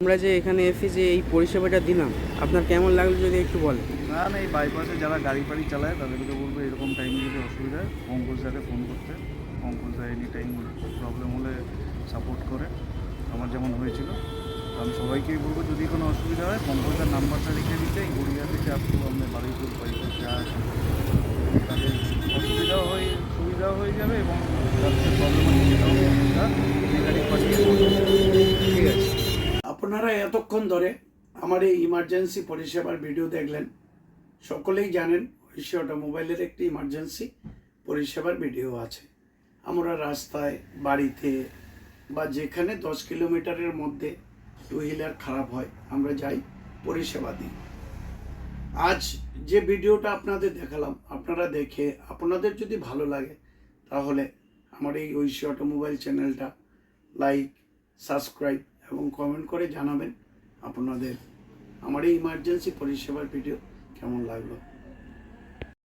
আমরা যে এখানে এসে যে এই পরিষেবাটা দিলাম, আপনার কেমন লাগলো যদি একটু বলেন। না না, এই বাইপাসে যারা গাড়ি ফাড়ি চালায় তাদেরকে বলবো এরকম টাইমে যদি অসুবিধা হয় পঙ্কজ দাকে ফোন করতে। পঙ্কজ দা এনি টাইম প্রবলেম হলে সাপোর্ট করে, আমার যেমন হয়েছিল। তো আমি সবাইকেই বলবো যদি কোনো অসুবিধা হয় পঙ্কজদার নাম্বারটা লিখে দিতে, গড়িয়া থেকে আপ টু আপনার বারুইপুর বাইপাস যা আছে তাদের অসুবিধাও হয়ে সুবিধাও হয়ে যাবে এবং তাদের প্রবলেম হচ্ছে সেটাও মেকানিক পাঠিয়ে ঠিক আছে। আপনারা এতক্ষণ ধরে আমার এই ইমার্জেন্সি পরিষেবার ভিডিও দেখলেন। সকলেই জানেন ঐশী অটোমোবাইলের একটি ইমার্জেন্সি পরিষেবার ভিডিও আছে। আমরা রাস্তায়, বাড়িতে বা যেখানে 10 কিলোমিটারের মধ্যে টু হুইলার খারাপ হয় আমরা যাই, পরিষেবা দিই। আজ যে ভিডিওটা আপনাদের দেখালাম, আপনারা দেখে আপনাদের যদি ভালো লাগে তাহলে আমার এই ঐশী অটোমোবাইল চ্যানেলটা লাইক, সাবস্ক্রাইব এবং কমেন্ট করে জানাবেন আপনাদের আমার এই ইমার্জেন্সি পরিষেবার ভিডিও কেমন লাগলো।